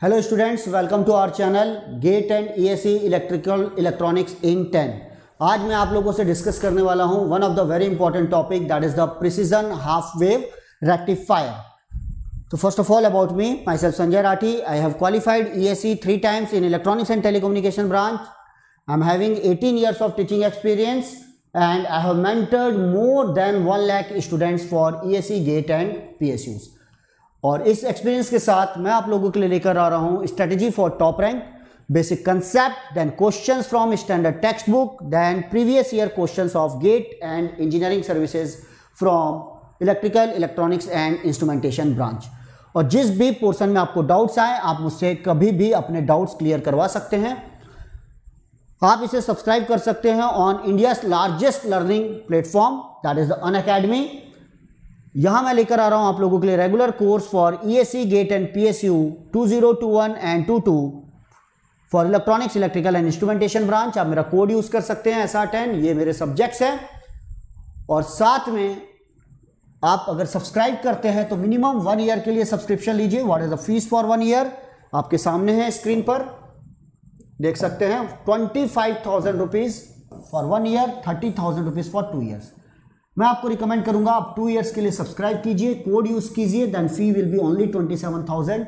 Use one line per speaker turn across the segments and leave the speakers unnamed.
Hello students, welcome to our channel GATE and ESE electrical electronics in 10। आज मैं आप लोगों से डिस्कस करने वाला हूं one of the very important topic, that is the precision half wave rectifier. So first of all about me, myself Sanjay Rathi. I have qualified ESE 3 times in electronics and telecommunication branch. I am having 18 years of teaching experience and I have mentored more than 1 lakh students for ESE, GATE and PSUs. और इस experience के साथ मैं आप लोगों के लिए लेकर आ रहा हूँ strategy for top rank, basic concept, then questions from standard text book, then previous year questions of GATE and engineering services from electrical, electronics and instrumentation branch. और जिस भी पोर्शन में आपको डाउट्स आए, आप मुझसे कभी भी अपने डाउट्स क्लियर करवा सकते हैं। आप इसे सब्सक्राइब कर सकते हैं on India's largest learning platform, that is the Unacademy. यहां मैं लेकर आ रहा हूं आप लोगों के लिए regular course for ESE, GATE and PSU 2021 and 22 for electronics, electrical and instrumentation branch. आप मेरा कोड यूज कर सकते हैं SR10, ये मेरे सब्जेक्ट्स हैं। और साथ में आप अगर सब्सक्राइब करते हैं तो मिनिमम 1 ईयर के लिए सब्सक्रिप्शन लीजिए। What is the fees for 1 year? आपके सामने है, स्क्रीन पर देख सकते हैं। 25,000 rupees for 1 year, 30,000 rupees for 2 years. मैं आपको रिकमेंड करूंगा आप 2 ईयर्स के लिए सब्सक्राइब कीजिए, कोड यूज कीजिए, then fee will be only 27,000।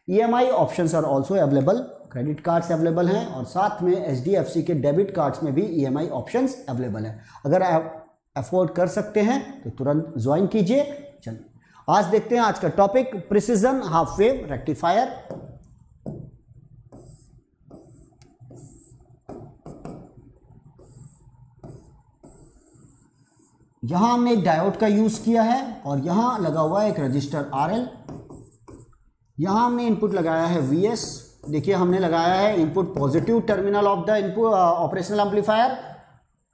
EMI options are also available, credit cards available हैं और साथ में HDFC के डेबिट कार्ड्स में भी EMI ऑप्शंस अवेलेबल है। अगर आप अफोर्ड कर सकते हैं तो तुरंत ज्वाइन कीजिए। चलिए आज देखते हैं आज का topic, precision half wave rectifier. यहां हमने एक डायोड का यूज किया है और यहां लगा हुआ है एक रजिस्टर RL। यहां हमने इनपुट लगाया है VS। देखिए हमने लगाया है input positive terminal of the input operational amplifier.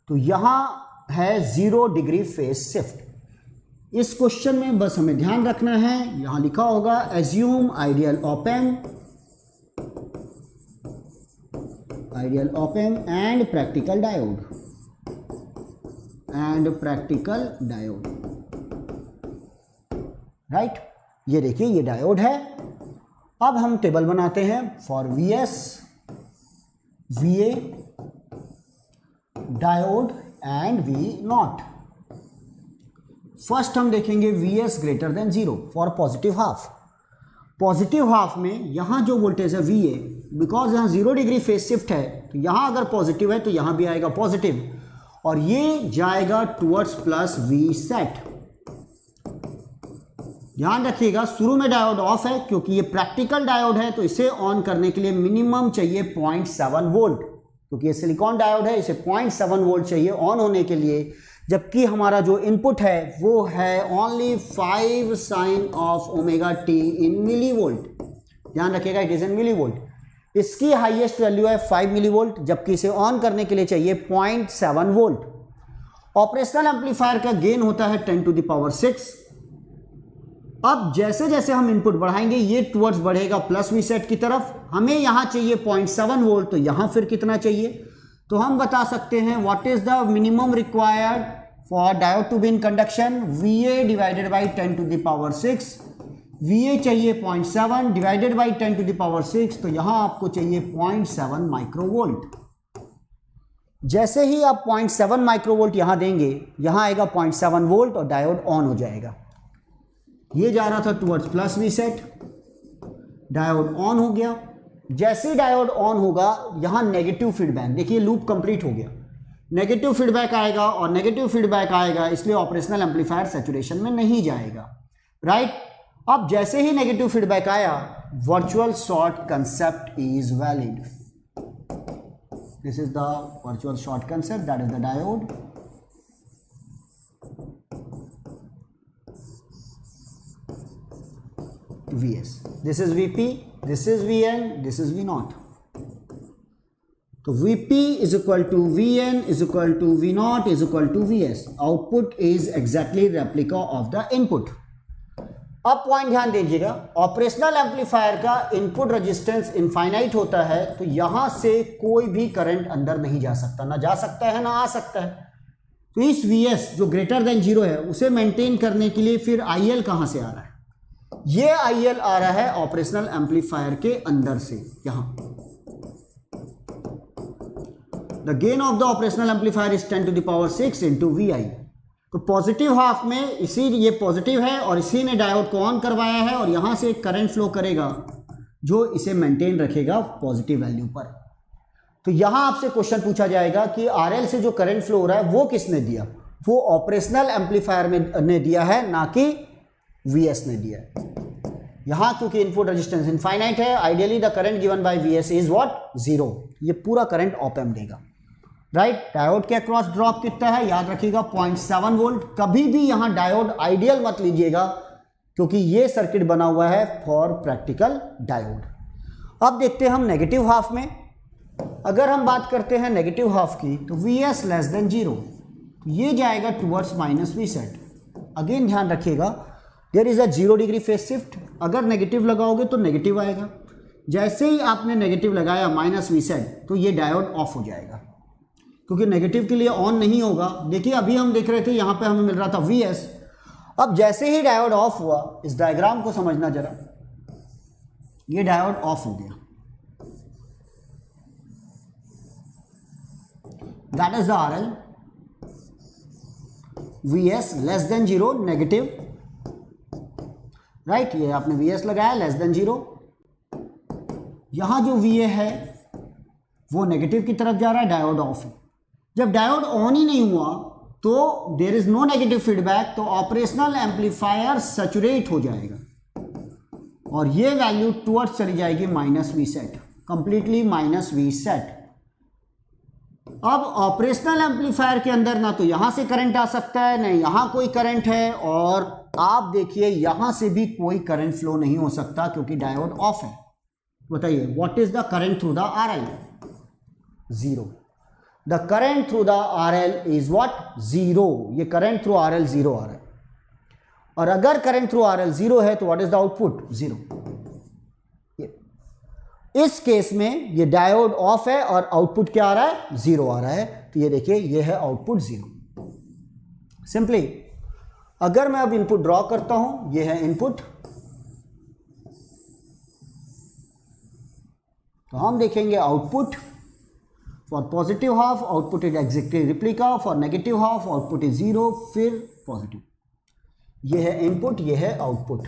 तो यहां है 0 डिग्री फेज शिफ्ट। इस क्वेश्चन में बस हमें ध्यान रखना है, यहां लिखा होगा assume ideal op amp and practical diode right. ये देखिए ये डायोड है। अब हम टेबल बनाते हैं for VS, VA, diode and V0। First हम देखेंगे VS greater than 0 for positive half. Positive half में यहां जो वोल्टेज है VA, बिकॉज यहां 0 डिग्री फेज शिफ्ट है तो यहां अगर पॉजिटिव है तो यहां भी आएगा पॉजिटिव और ये जाएगा टुवर्ड्स प्लस V सेट। ध्यान रखिएगा शुरू में डायोड ऑफ है क्योंकि ये प्रैक्टिकल डायोड है, तो इसे ऑन करने के लिए मिनिमम चाहिए 0.7 वोल्ट, क्योंकि ये सिलिकॉन डायोड है, इसे 0.7 वोल्ट चाहिए ऑन होने के लिए। जबकि हमारा जो इनपुट है वो है only 5 sine of omega t in millivolt. ध्यान रखिएगा it is in millivolt. इसकी हाईएस्ट वैल्यू है 5 मिली वोल्ट, जबकि इसे ऑन करने के लिए चाहिए 0.7 वोल्ट। ऑपरेशनल एम्पलीफायर का गेन होता है 10 टू द पावर 6। अब जैसे जैसे हम इनपुट बढ़ाएंगे ये टुवर्ड्स बढ़ेगा प्लस V सेट की तरफ। हमें यहां चाहिए 0.7 वोल्ट, तो यहां फिर कितना चाहिए? तो हम बता सकते हैं what is the minimum required for diode to be in conduction, VA divided by 10 to the power 6। VA चाहिए 0.7 divided by 10 to the power 6, तो यहां आपको चाहिए 0.7 माइक्रोवोल्ट। जैसे ही आप 0.7 माइक्रोवोल्ट यहां देंगे, यहां आएगा 0.7 वोल्ट और डायोड ऑन हो जाएगा। ये जा रहा था towards plus V set, diode on हो गया। जैसे ही डायोड ऑन होगा यहां नेगेटिव फीडबैक, देखिए लूप कंप्लीट हो गया, नेगेटिव फीडबैक आएगा और नेगेटिव फीडबैक आएगा, इसलिए ऑपरेशनल एम्पलीफायर सैचुरेशन में नहीं जाएगा राइट। अब जैसे ही नेगेटिव फीडबैक आया, virtual short concept is valid. This is the virtual short concept, that is the diode. VS, this is VP, this is VN, this is V0। तो VP is equal to VN is equal to V0 is equal to VS। Output is exactly replica of the input। अब point ध्यान दीजिएगा, operational amplifier का input resistance infinite होता है, तो यहां से कोई भी करंट अंदर नहीं जा सकता, ना जा सकता है ना आ सकता है। तो इस VS जो ग्रेटर देन 0 है उसे मेंटेन करने के लिए फिर IL कहां से आ रहा है? ये IL आ रहा है ऑपरेशनल एम्पलीफायर के अंदर से, यहां the gain of the operational amplifier is 10 to the power 6 into VI। तो पॉजिटिव हाफ में इसी, ये पॉजिटिव है और इसी ने डायोड को ऑन करवाया है और यहां से एक करंट फ्लो करेगा जो इसे मेंटेन रखेगा पॉजिटिव वैल्यू पर। तो यहां आपसे क्वेश्चन पूछा जाएगा कि RL से जो करंट फ्लो हो रहा है वो किसने दिया? वो ऑपरेशनल एम्पलीफायर में ने दिया है, ना कि VS ने दिया है। यहां क्योंकि इनपुट रेजिस्टेंस इनफाइनाइट है, ideally the current given by VS is what? 0। ये पूरा करंट ऑप एम्प देगा, राइट। डायोड के अक्रॉस ड्रॉप कितना है? याद रखिएगा 0.7 वोल्ट। कभी भी यहां डायोड आइडियल मत लीजिएगा क्योंकि ये सर्किट बना हुआ है फॉर प्रैक्टिकल डायोड। अब देखते हैं हम नेगेटिव हाफ में। अगर हम बात करते हैं नेगेटिव हाफ की तो VS लेस देन 0, ये जाएगा टुवर्ड्स -Vset। अगेन ध्यान रखिएगा there is a 0 degree phase shift. अगर नेगेटिव लगाओगे तो नेगेटिव आएगा, जैसे ही आपने नेगेटिव लगाया -Vset तो ये डायोड ऑफ हो जाएगा क्योंकि नेगेटिव के लिए ऑन नहीं होगा। देखिए अभी हम देख रहे थे यहाँ पे हमें मिल रहा था VS, अब जैसे ही डायोड ऑफ हुआ, इस डायग्राम को समझना जरा, ये डायोड ऑफ हो गया, that is the RL, VS less than 0 negative, right. ये आपने VS लगाया लेस देन 0, यहां जो VA है वो नेगेटिव की तरफ जा रहा है, डायोड ऑफ है। जब डायोड ऑन ही नहीं हुआ तो there is no negative feedback, तो ऑपरेशनल एम्पलीफायर सैचुरेट हो जाएगा और ये वैल्यू टुवर्ड्स चली जाएगी -Vset, कंप्लीटली -Vset। अब ऑपरेशनल एम्पलीफायर के अंदर ना तो यहां से करंट आ सकता है, ना यहां कोई करंट है, और आप देखिए यहां से भी कोई करंट फ्लो नहीं हो सकता क्योंकि डायोड ऑफ है। बताइए what is the current through the RL? 0। The current through the RL is what? 0। ये करंट थ्रू RL 0 आ रहा है, और अगर करंट थ्रू RL 0 है तो व्हाट इज द आउटपुट? 0। इस केस में ये डायोड ऑफ है और आउटपुट क्या आ रहा है? 0 आ रहा है। तो ये देखिए ये है आउटपुट 0। सिंपली अगर मैं अब इनपुट ड्रॉ करता हूं, ये है इनपुट, तो हम देखेंगे output for positive half output is exactly replica, for negative half output is 0, फिर पॉजिटिव। ये है इनपुट, ये है output.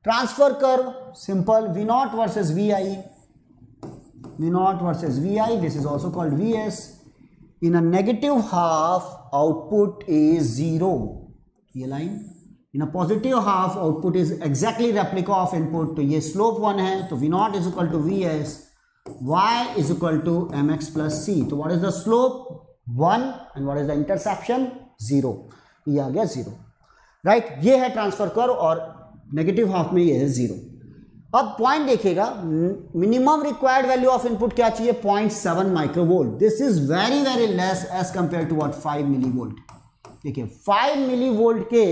Transfer curve simple, V0 versus VI, V0 versus VI, this is also called VS. In a negative half, output is 0. ये line, in a positive half, output is exactly replica of input. तो ये slope 1 है, तो V0 is equal to VS, Y is equal to MX plus C. तो what is the slope? 1 and what is the interception? 0. ये आ गया 0, right? ये है transfer curve और नेगेटिव हाफ में ये है 0। अब पॉइंट देखिएगा, minimum required value of input क्या चाहिए? 0.7 microvolt. This is very very less as compare to what 5 millivolt. देखिए 5 मिलीवोल्ट के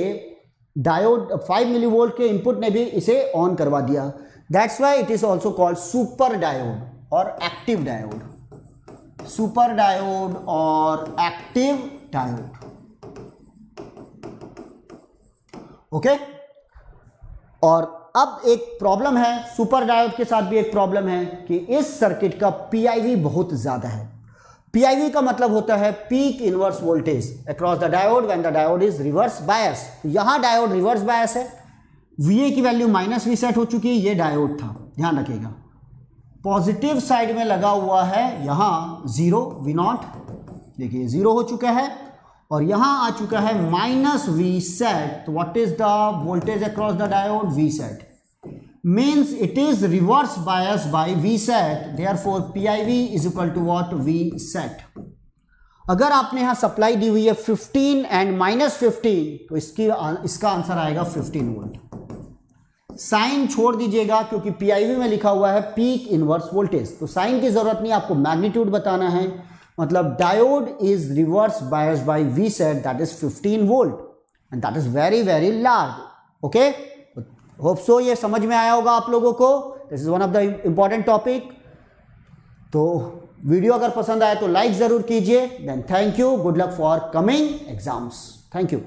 डायोड, 5 मिलीवोल्ट के इनपुट ने भी इसे ऑन करवा दिया। That's why it is also called super diode और एक्टिव डायोड, सुपर डायोड और एक्टिव डायोड। ओके, और अब एक प्रॉब्लम है, सुपर डायोड के साथ भी एक प्रॉब्लम है कि इस सर्किट का PIV बहुत ज्यादा है। PIV का मतलब होता है peak inverse voltage across the diode when the diode is reverse बायस। यहां डायोड रिवर्स बायस है, VA की वैल्यू -Vset हो चुकी है, ये डायोड था, ध्यान रखिएगा। पॉजिटिव साइड में लगा हुआ है यहां 0 V0, देखिए 0 हो चुका है, और यहां आ चुका है -Vset। तो what is the voltage across the diode? Vset means it is reverse bias by Vset, therefore PIV is equal to what? Vset। अगर आपने यहां सप्लाई दी हुई है 15 एंड -15 तो इसका आंसर आएगा 15 वोल्ट। साइन छोड़ दीजिएगा क्योंकि PIV में लिखा हुआ है पीक इनवर्स वोल्टेज, तो साइन की जरूरत नहीं, आपको मैग्नीट्यूड बताना है। मतलब diode is reverse bias by Vset, that is 15 volt and that is very very large. Okay, hope so ये समझ में आया होगा आप लोगों को। This is one of the important topic. तो वीडियो अगर पसंद आए तो लाइक जरूर कीजिए। Then thank you, good luck for coming exams. Thank you.